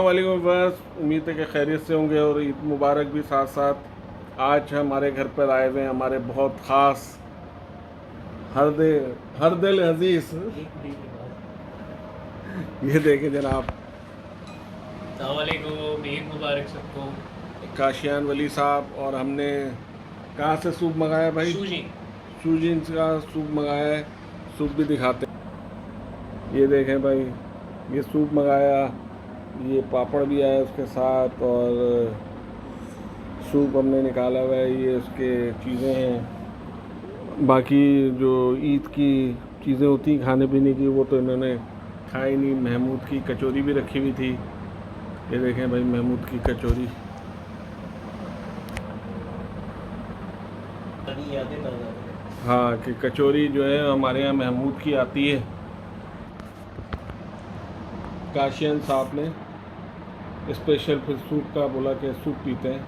वालेकुम बस उम्मीद है कि खैरियत से होंगे और ईद मुबारक भी साथ साथ। आज हमारे घर पर आए हुए हैं हमारे बहुत ख़ास हर दिल अजीज़। ये देखें जनाब, अस्सलामुअलैकुम, ईद मुबारक सबको। काशियान वली साहब। और हमने कहाँ से सूप मंगाया भाई? शूजिन का सूप मंगाया है। सूप भी दिखाते हैं। ये देखें भाई, ये सूप मंगाया, ये पापड़ भी आया उसके साथ और सूप हमने निकाला हुआ है। ये उसके चीज़ें हैं, बाकी जो ईद की चीज़ें होती हैं खाने पीने की वो तो इन्होंने खाई नहीं। महमूद की कचौरी भी रखी हुई थी। ये देखें भाई, महमूद की कचौरी। हाँ, कि कचौरी जो है हमारे यहाँ महमूद की आती है। काशियन साहब ने स्पेशल फिर सूप का बोला कि सूप पीते हैं,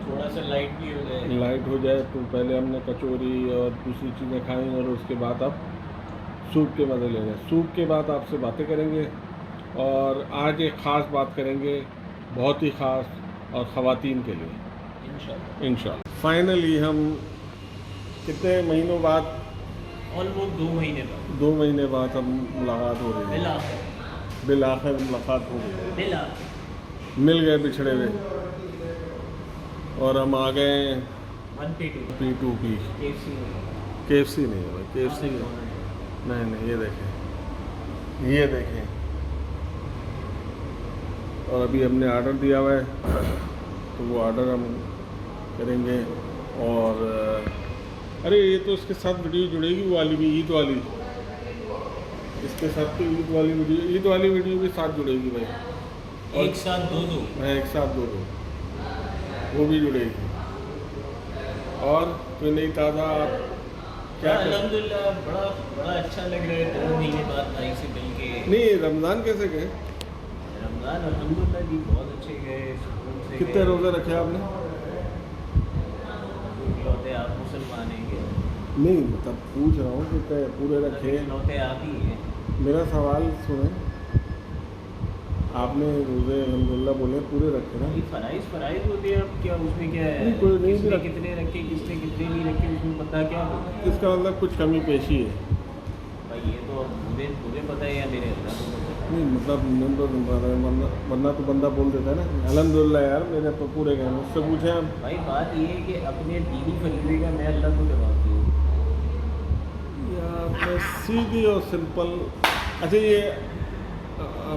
थोड़ा सा लाइट भी हो जाए। लाइट हो जाए। तो पहले हमने कचौरी और दूसरी चीज़ें खाई और उसके बाद अब सूप के मज़े ले रहे हैं। सूप के बाद आपसे बातें करेंगे और आज एक ख़ास बात करेंगे, बहुत ही ख़ास और ख़वातीन के लिए इंशाल्लाह। फाइनली हम कितने महीनों बाद, ऑलमोस्ट 2 महीने बाद, 2 महीने बाद हम मुलाकात हो रही है। बिल आखिर मुलाकात हो गई, मिल गए बिछड़े हुए और हम आ गए P2 की। KFC नहीं है भाई, KFC नहीं, ये देखें। और अभी हमने ऑर्डर दिया हुआ है तो वो ऑर्डर हम करेंगे। और अरे ये तो इसके साथ वीडियो जुड़ेगी, वो वाली भी, ईद वाली। इसके साथ तो ईद वाली वीडियो भी साथ जुड़ेगी भाई। और एक साथ दो एक साथ दो वो भी जुड़ेगी। और कोई नई ताज़ा आप क्या कर? अल्हम्दुलिल्लाह, बड़ा अच्छा लग रहा है 2 महीने बाद भाई से मिल के। नहीं, रमज़ान कैसे गए? रमज़ान अल्हम्दुलिल्लाह जी बहुत अच्छे गए, सुकून से कितने रोज़े रखे आपने? लौटे आप मुसलमान हैं क्या? नहीं, मतलब पूछ रहा हूँ कितने पूरे रखे। लौटे आप ही हैं। मेरा सवाल सुने, आपने रोज़े अल्हम्दुलिल्लाह बोले पूरे रखे ना? फराइज होते हैं। अब क्या उसमें क्या है, नहीं, कोई नहीं किसने भी कितने रखे, किसने कितने नहीं रखे, उसमें पता क्या होता है? इसका मतलब कुछ कमी पेशी है भाई ये तो मुझे पता है या मेरे अल्लाह को पता है। नहीं, मतलब वरना तो बंदा बोल देता है ना अल्हम्दुलिल्लाह यार मेरे तो पूरे गए। मुझसे पूछें आप। भाई बात ये है कि अपने दीनी फरीदे का मैं अल्लाह को जवाब दूँ यार मैं सीधी और सिंपल, अच्छा ये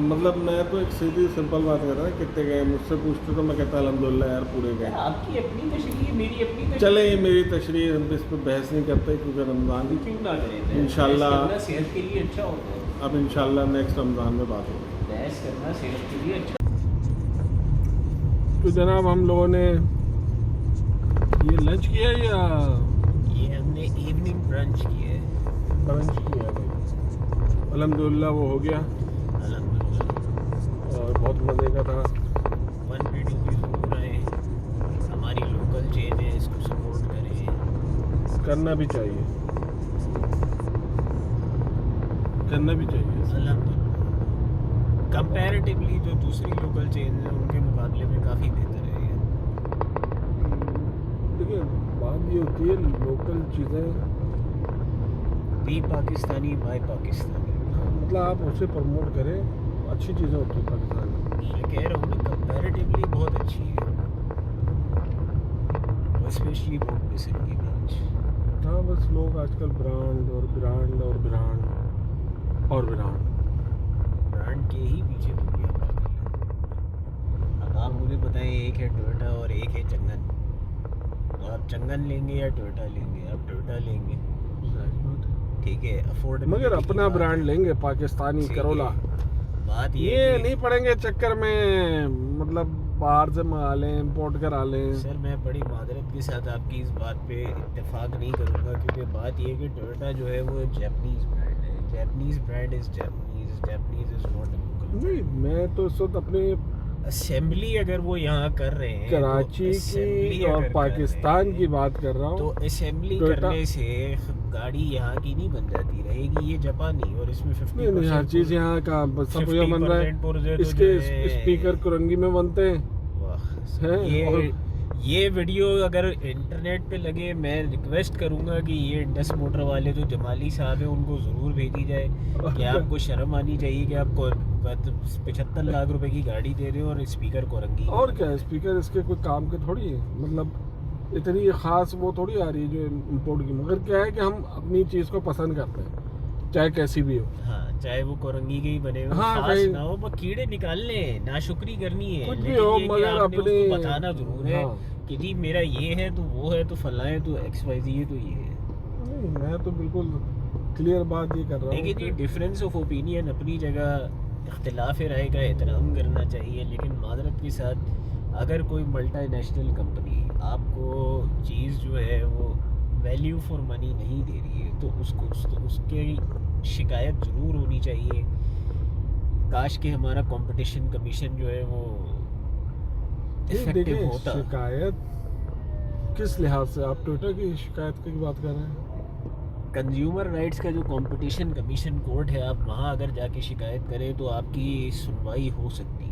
मतलब मैं तो एक सीधी सिंपल बात कर रहा है, कितने गए मुझसे पूछते तो मैं कहता अल्हम्दुलिल्लाह यार पूरे गए। आपकी अपनी तशरीह, मेरी अपनी तशरीह। चले, ये मेरी तशरीह, हम इस पर बहस नहीं करते क्योंकि रमज़ान क्यों ना करें? इंशाल्लाह बहस करना सेहत के लिए अच्छा होता है। अब इंशाल्लाह नेक्स्ट रमज़ान में बात होगी। बहस करना सेहत के लिए अच्छा। तो जनाब हम लोगों ने ये लंच किया या ये हमने इवनिंग ब्रंच किया है। ब्रंच किया है भाई? अल्हम्दुलिल्लाह वो हो गया और बहुत मज़े का था। 1P2 भी ज़रूर आए, हमारी लोकल चेन है, इसको सपोर्ट करें। करना भी चाहिए, करना भी चाहिए। कंपैरेटिवली जो दूसरी लोकल चेन है उनके मुकाबले में काफ़ी बेहतर है ये। देखिए बात ये होती है, लोकल चीज़ें बी पाकिस्तानी बाय पाकिस्तानी, मतलब आप उसे प्रमोट करें, अच्छी चीज़ें होती है पाकिस्तान में। मैं कह रहा हूँ ना कंपैरेटिवली बहुत अच्छी है, स्पेशली बोट मिसल की ब्रांच। हाँ, बस लोग आजकल ब्रांड और ब्रांड और ब्रांड और ब्रांड ब्रांड के ही पीछे दुनिया पागल है। अब आप मुझे बताएं, एक है टोयोटा और एक है चंगन, तो आप चंगन लेंगे या टोयोटा लेंगे? आप टोयोटा लेंगे, ठीक है, अफोर्ड, मगर अपना ब्रांड लेंगे पाकिस्तानी करोला। बात ये नहीं पड़ेंगे चक्कर में, मतलब बाहर से मंगा लें, इम्पोर्ट करा लें। सर मैं बड़ी मादरत के साथ आपकी इस बात पे इत्तेफाक नहीं करूँगा, क्योंकि बात ये है कि टोयोटा जो है वो जैपनीज़ ब्रांड है। Japanese brand is Japanese, Japanese is not local. नहीं, मैं तो इस वक्त अपने असेंबली अगर वो यहाँ कर रहे हैं कराची की और पाकिस्तान की बात कर रहा हूँ, तो असेंबली करने से गाड़ी यहाँ की नहीं बन जाती, रहेगी ये जापानी। और इसमें 50% नहीं, हर चीज़ यहाँ का सब बन रहा है। इसके स्पीकर कुरंगी में बनते हैं। ये वीडियो अगर इंटरनेट पे लगे, मैं रिक्वेस्ट करूंगा कि ये इंडस मोटर वाले जो जमाली साहब हैं उनको ज़रूर भेजी जाए कि आपको शर्म आनी चाहिए कि आप 75 लाख रुपए की गाड़ी दे रहे हो और स्पीकर कोरंगी। और क्या है, स्पीकर इसके कोई काम के थोड़ी है, मतलब इतनी खास वो थोड़ी आ रही है जो इम्पोर्ट की। मगर क्या है कि हम अपनी चीज़ को पसंद करते हैं, चाहे कैसी भी हो। हाँ, चाहे वो कोरंगी के ही बने हो, हाँ, खास ना हो, बस कीड़े निकालने, नाशुक्री करनी है, कुछ भी लेकिन हो, ये मगर अपने बताना जरूर है। हाँ। कि जी मेरा ये है तो वो है तो फला है तो XYZ है तो ये है। नहीं, मैं तो बिल्कुल क्लियर बात ये कर रहा हूँ। लेकिन ये डिफरेंस ऑफ ओपिनियन अपनी जगह, इख्तिलाफ राय का एहतराम करना चाहिए, लेकिन मादरत के साथ अगर कोई मल्टीनेशनल कंपनी आपको चीज़ जो है वो वैल्यू फॉर मनी नहीं दे रही है तो उसके शिकायत ज़रूर होनी चाहिए। काश कि हमारा कंपटीशन कमीशन जो है वो इफेक्टिव होता। शिकायत किस लिहाज से आप टोयोटा की शिकायत की बात कर रहे हैं? कंज्यूमर राइट्स का जो कंपटीशन कमीशन कोर्ट है, आप वहाँ अगर जाके शिकायत करें तो आपकी सुनवाई हो सकती है।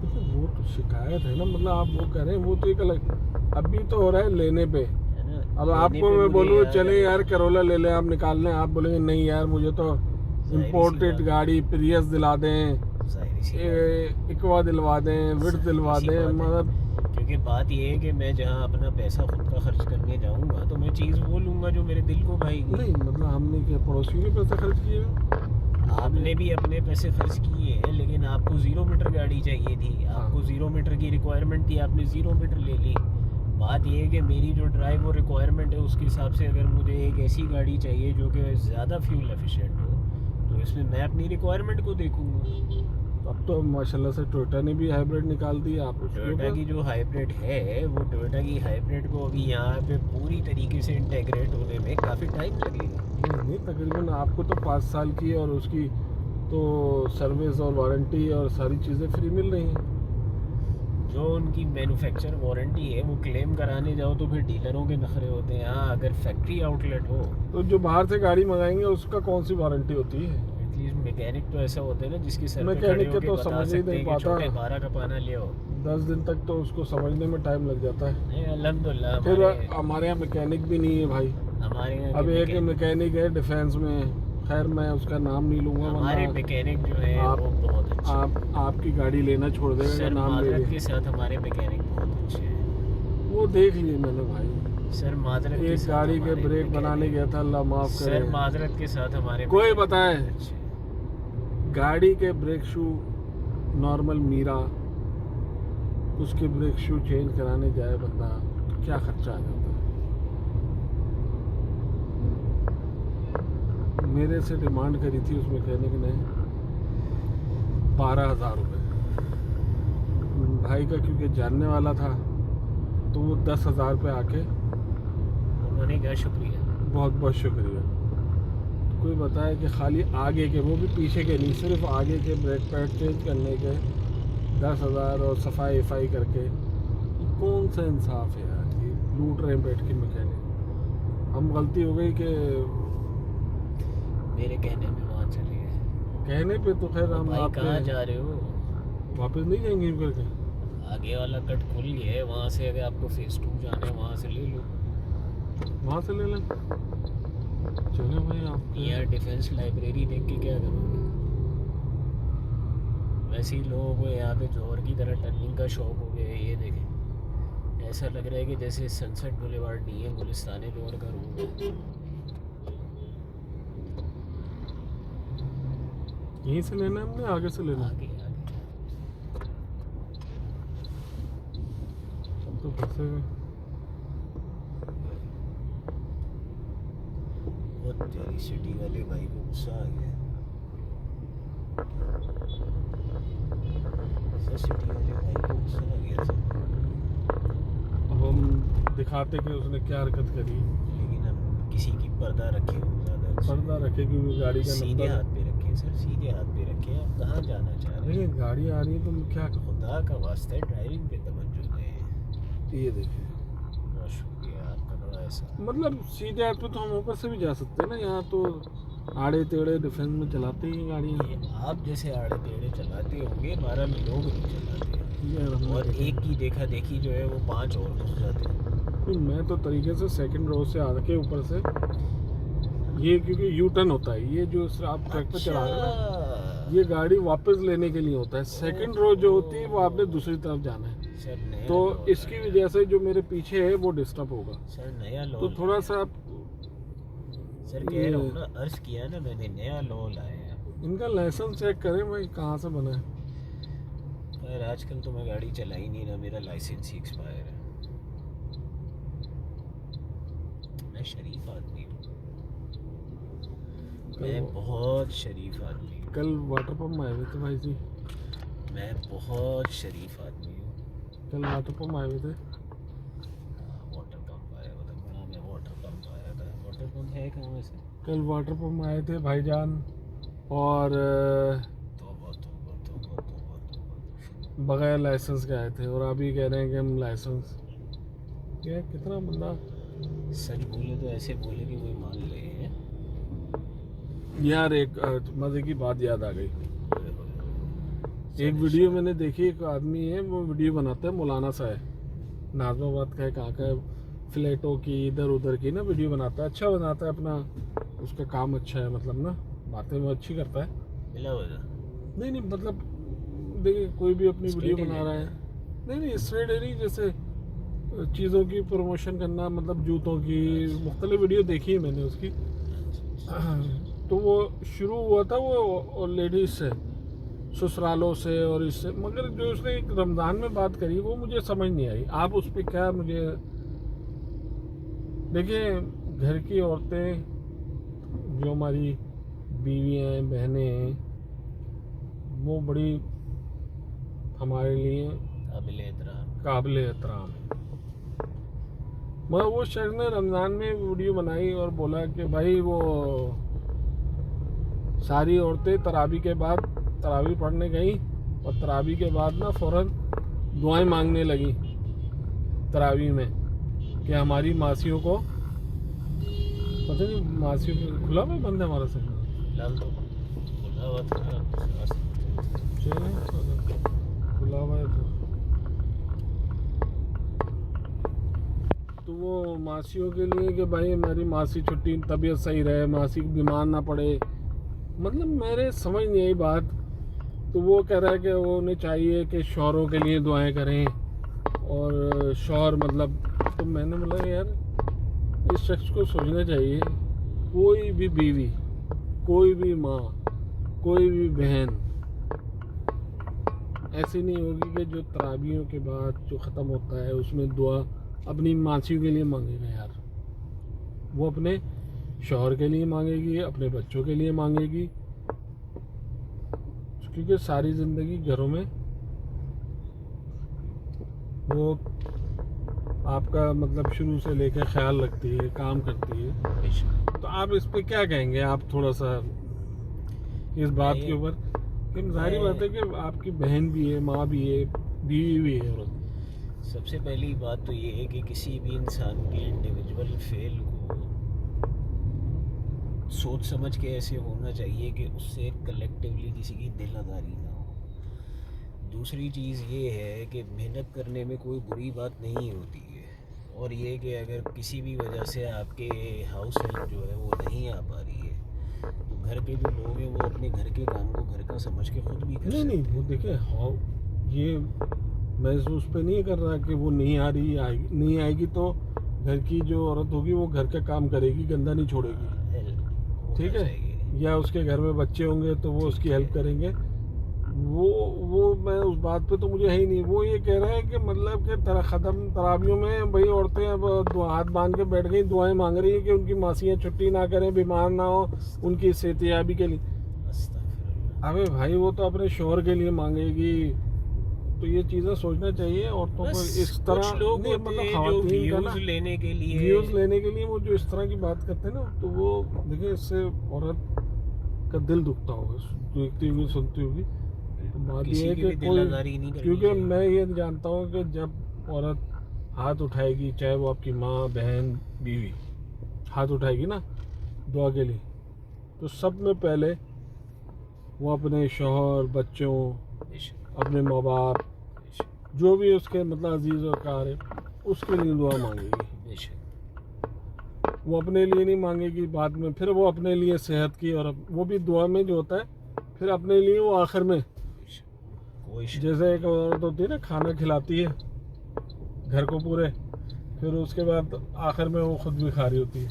तो वो तो शिकायत है ना, मतलब आप वो करें, वो तो एक अलग। अभी तो हो रहा है लेने पे, है ना। अब आपको मैं बोलूँ चले यार करोला ले लें, आप निकाल लें, आप बोलेंगे नहीं यार मुझे तो इम्पोर्टेड गाड़ी प्रियस दिला दें, इक्वा दिलवा दें, विड दिलवा दें। मतलब क्योंकि बात ये है कि मैं जहाँ अपना पैसा खुद का खर्च करने जाऊँगा तो मैं चीज़ वो लूँगा जो मेरे दिल को भाएगी। नहीं, मतलब हमने क्या पड़ोसियों ने पैसा खर्च किए? आपने भी अपने पैसे खर्च किए हैं, लेकिन आपको 0 मीटर गाड़ी चाहिए थी, आपको 0 मीटर की रिक्वायरमेंट थी, आपने 0 मीटर ले ली। बात ये है कि मेरी जो ड्राइव और रिक्वायरमेंट है उसके हिसाब से अगर मुझे एक ऐसी गाड़ी चाहिए जो कि ज़्यादा फ्यूल एफिशिएंट हो तो इसमें मैं अपनी रिक्वायरमेंट को देखूँगा। अब तो माशाल्लाह से टोयोटा ने भी हाइब्रिड निकाल दी। आप टोयोटा की जो हाइब्रिड है वो टोयोटा की हाइब्रिड को अभी यहाँ पे पूरी तरीके से इंटेग्रेट होने में काफ़ी टाइम लगेगा। नहीं, तकरीबन आपको तो 5 साल की और उसकी तो सर्विस और वारंटी और सारी चीज़ें फ्री मिल रही हैं। जो उनकी मैन्युफैक्चर वारंटी है वो क्लेम कराने जाओ तो फिर डीलरों के नखरे होते हैं। हाँ, अगर फैक्ट्री आउटलेट हो तो जो बाहर से गाड़ी मंगाएंगे उसका कौन सी वारंटी होती है? मैकेनिक तो ऐसा होते हैं ना जिसकी सर मैकेनिक के तो समझ ही नहीं पाता, 12 का पाना ले आओ, 10 दिन तक तो उसको समझने में टाइम लग जाता है। अल्हम्दुलिल्लाह फिर हमारे यहाँ मैकेनिक भी नहीं है भाई। हमारे यहाँ अब एक मैकेनिक है डिफेंस में, खैर मैं उसका नाम नहीं लूँगा। हमारे मैकेनिक जो है वो बहुत अच्छे, आपकी गाड़ी लेना छोड़ देगा, नाम ले के साथ हमारे मैकेनिक बहुत अच्छे हैं। वो देख लिए मैंने भाई। सर माजरत एक गाड़ी के ब्रेक बनाने गया था, अल्लाह माफ करे। सर माजरत के साथ हमारे कोई बताए गाड़ी के ब्रेक शू नॉर्मल मीरा, उसके ब्रेक शू चेंज कराने जाए बंदा तो क्या खर्चा आ जाता है। मेरे से डिमांड करी थी उस मैकेनिक ने 12,000 रुपये। भाई का क्योंकि जानने वाला था तो वो 10,000 पे आके उन्होंने कहा शुक्रिया, बहुत बहुत शुक्रिया। कोई बताए कि खाली आगे के, वो भी पीछे के नहीं, सिर्फ आगे के ब्रेक पैड चेंज करने के 10,000 और सफाई वफाई करके, कौन सा इंसाफ है यार? ये लूट रहे हैं बैठ के मैकेनिक। हम गलती हो गई कि मेरे कहने में वहाँ चले गए। कहने पे तो खैर हम आप कहाँ जा रहे हो? वापस नहीं जाएंगे करके, आगे वाला कट खुल गया है, वहाँ से अगर आपको फेज 2 जाना है वहाँ से ले लो, वहाँ से ले लें। चलो भाई, आप यहाँ डिफेंस लाइब्रेरी देख के क्या करोगे? वैसे ही लोगों को यहाँ पे जोहर की तरह टर्निंग का शौक हो गया है। ये देखें, ऐसा लग रहा है कि जैसे सनसेट बुलेवार्ड नहीं है, गुलिस्तान जोहर का रोड है। यहीं से लेना है हमने, आगे से लेना? आगे तो फंसे हुए। तेरी सिटी वाले भाई को गुस्सा आ गया। सिटी वाले भाई को गुस्सा आ गया। अब हम दिखाते कि उसने क्या हरकत करी, लेकिन हम किसी की पर्दा रखे, ज़्यादा पर्दा रखे कि गाड़ी का सीधे हाथ पे रखे। रखिए सर, सीधे हाथ पे रखिए। आप कहाँ जाना चाह रहे देखिए हैं? गाड़ी आ रही है तो क्या खुदा का वास्ता है, ड्राइविंग पे तवज्जो दें। ये देखिए, बहुत शुक्रिया आपका, बड़ा ऐसा। मतलब सीधे हाथ पे तो हम ऊपर से भी जा सकते हैं ना, यहाँ तो आड़े टेढ़े डिफेंस में चलाते ही गाड़ियाँ। ये आप जैसे आड़े टेढ़े चलाते होंगे, 12 लोग नहीं चलाते हैं। ये हमने और एक की देखा देखी जो है वो 5 और घुस जाते हैं। नहीं, मैं तो तरीके से सेकंड रो से आके ऊपर से ये, क्योंकि यू टर्न होता है, ये जो आप ट्रैक पे चला रहे हैं ना, ये गाड़ी वापस लेने के लिए होता है। सेकंड रो जो होती है वो आपने दूसरी तरफ जाना है, सर नया तो लॉ इसकी लाया। वजह से जो मेरे पीछे है वो डिस्टर्ब होगा। सर नया लॉ तो थोड़ा लाया। सा आप सर कह रहा हूँ ना, अर्ज किया ना मैंने, नया लॉ लाया। इनका लाइसेंस चेक करें भाई कहाँ से बना है। यार आजकल तो मैं गाड़ी चला ही नहीं रहा, मेरा लाइसेंस ही एक्सपायर है। मैं शरीफ आदमी हूँ, मैं बहुत शरीफ आदमी हूँ। कल वाटर पंप आए हुए थे भाई जी, मैं बहुत शरीफ आदमी हूँ। कल वाटर पंप आए हुए थे। वाटर पंप आया हुआ था, बड़ा मैं वाटर पंप आया था। वाटर पंप है कहाँ वैसे? कल वाटर पंप आए थे भाईजान, और बगैर लाइसेंस के आए थे, और अभी कह रहे हैं कि हम लाइसेंस। क्या कितना बंदा सच बोले तो ऐसे बोले कि कोई मान ले। यार एक मजे की बात याद आ गई। एक वीडियो मैंने देखी, एक आदमी है वो वीडियो बनाता है, मौलाना सा है, नाजमाबाद का है, कहाँ का है, फ्लैटों की इधर उधर की ना वीडियो बनाता है, अच्छा बनाता है अपना, उसका काम अच्छा है, मतलब ना बातें वो अच्छी करता है। मिला वजह नहीं नहीं, मतलब देखिए कोई भी अपनी वीडियो बना रहा है, नहीं स्ट्रेट है नहीं, जैसे चीज़ों की प्रमोशन करना, मतलब जूतों की मुख्तलिफ वीडियो देखी है मैंने उसकी। तो वो शुरू हुआ था वो लेडीज से, ससुरालों से और इससे, मगर जो उसने एक रमज़ान में बात करी वो मुझे समझ नहीं आई। आप उस पर क्या, मुझे देखिए, घर की औरतें जो हमारी बीवियाँ हैं, बहनें हैं, वो बड़ी हमारे लिए काबिल एहतराम है। मगर वो शख्स ने रमज़ान में वीडियो बनाई और बोला कि भाई वो सारी औरतें तरावी के बाद तरावी पढ़ने गई, और तरावी के बाद ना फ़ौरन दुआएं मांगने लगी तरावी में, कि हमारी मासियों को, पता नहीं मासियों को खुला हुआ बंद है हमारा से, खुला हुआ है तो वो मासियों के लिए कि भाई हमारी मासी छुट्टी, तबीयत सही रहे, मासी बीमार ना पड़े, मतलब मेरे समझ नहीं आई बात। तो वो कह रहा है कि वो उन्हें चाहिए कि शौहरों के लिए दुआएं करें, और शौहर मतलब, तो मैंने बोला यार इस शख्स को सोचना चाहिए, कोई भी बीवी, कोई भी माँ, कोई भी बहन ऐसी नहीं होगी कि जो तरावियों के बाद जो ख़त्म होता है उसमें दुआ अपनी मासियों के लिए मांगेगा। यार वो अपने शौहर के लिए मांगेगी, अपने बच्चों के लिए मांगेगी, क्योंकि सारी ज़िंदगी घरों में वो आपका मतलब शुरू से लेकर ख्याल रखती है, काम करती है। तो आप इस पे क्या कहेंगे, आप थोड़ा सा इस बात के ऊपर, कि जाहिर बात है कि आपकी बहन भी है, माँ भी है, बीवी भी है। और सबसे पहली बात तो ये है कि किसी भी इंसान के इंडिविजुअल फेल को सोच समझ के ऐसे होना चाहिए कि उससे कलेक्टिवली किसी की दिल आज़ारी ना हो। दूसरी चीज़ ये है कि मेहनत करने में कोई बुरी बात नहीं होती है, और ये कि अगर किसी भी वजह से आपके हाउस हेल्प जो है वो नहीं आ पा रही है, तो घर के जो लोग हैं वो अपने घर के काम को घर का समझ के खुद भी कर सकते हैं। नहीं वो देखिए, ये मैं उस पर नहीं कर रहा कि वो नहीं आ रही, आएगी नहीं आएगी तो घर की जो औरत होगी वो घर का काम करेगी, गंदा नहीं छोड़ेगी, ठीक है, या उसके घर में बच्चे होंगे तो वो उसकी हेल्प करेंगे। वो मैं उस बात पे तो मुझे है ही नहीं। वो ये कह रहा है कि मतलब कि ख़त्म तरावियों में भाई औरतें अब हाथ बांध के बैठ गई, दुआएं मांग रही है कि उनकी मासियाँ छुट्टी ना करें, बीमार ना हो, उनकी सेहतियाबी के लिए। अबे भाई वो तो अपने शौहर के लिए मांगेगी, तो ये चीज़ें सोचना चाहिए औरतों को। इस तरह लोग नहीं, मतलब व्यूज लेने के लिए व्यूज़ लेने के लिए वो जो इस तरह की बात करते हैं ना, तो वो देखिए इससे औरत का दिल दुखता होगा देखती होगी सुनती होगी। तो बात किसी ये है की कि भी दिल आज़ारी नहीं करनी क्योंकि चाहिए। मैं ये जानता हूँ कि जब औरत हाथ उठाएगी, चाहे वो आपकी माँ, बहन, बीवी हाथ उठाएगी ना दुआ के लिए, तो सब में पहले वो अपने शौहर, बच्चों, बेशक, अपने माँ बाप, बेशक, जो भी उसके मतलब अजीज़ और कार है, उसके लिए दुआ मांगेगी। बेशक, वो अपने लिए नहीं मांगेगी बाद में, फिर वो अपने लिए सेहत की, और वो भी दुआ में जो होता है फिर अपने लिए वो आखिर में, बेशक, कोई शक जैसे एक औरत होती है ना खाना खिलाती है घर को पूरे, फिर उसके बाद आखिर में वो खुद भी खा रही होती है,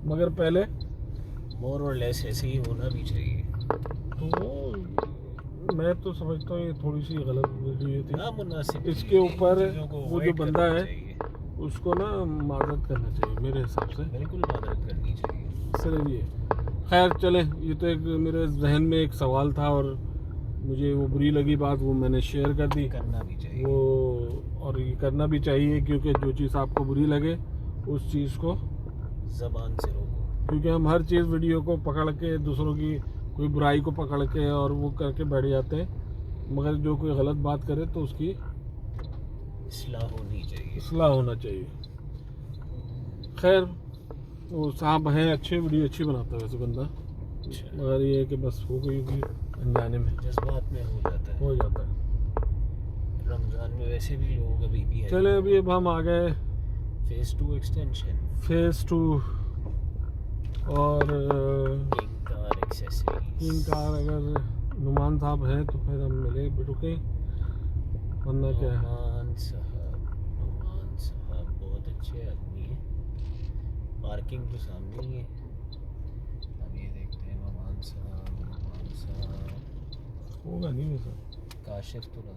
मगर पहले मोर और लेस ऐसे ही होना भी चाहिए। तो वो मैं तो समझता हूँ ये थोड़ी सी गलत वीडियो थी। नामुनासिब इसके चीज़ें, ऊपर इन चीज़ों को वो जो अवॉइड बंदा करना है चाहिए। उसको ना मादत करना चाहिए मेरे हिसाब से, बिल्कुल मदद करनी चाहिए। सिर्फ ये। खैर चलें, ये तो एक मेरे जहन में एक सवाल था और मुझे वो बुरी लगी बात, वो मैंने शेयर कर दी। करना भी चाहिए। वो और ये करना भी चाहिए, क्योंकि जो चीज़ आपको बुरी लगे उस चीज़ को, ज़बान से रोको। क्योंकि हम हर चीज़ वीडियो को पकड़ के दूसरों की कोई बुराई को पकड़ के और वो करके बैठ जाते हैं, मगर जो कोई गलत बात करे तो उसकी इस्लाह होनी चाहिए। इस्लाह होना चाहिए। खैर वो साहब हैं अच्छे, वीडियो अच्छी बनाता है वैसे बंदा, अच्छा, मगर ये है कि बस हो गई कि अनजाने में जज्बात में हो जाता है। हो जाता है। रमज़ान में वैसे भी लोगों का बीपी है। चले अभी अब हम आ गए फेज़ 2 एक्सटेंशन, फेज़ 2 और किंग कार एक्सेसरीज। तीन कार। अगर नुमान साहब हैं तो फिर हम मिले रुके, वरना क्या है। नुमान साहब बहुत अच्छे आदमी हैं। पार्किंग तो सामने ही है। अब ये देखते हैं नुमान साहब होगा नहीं वैसा। काशिफ तो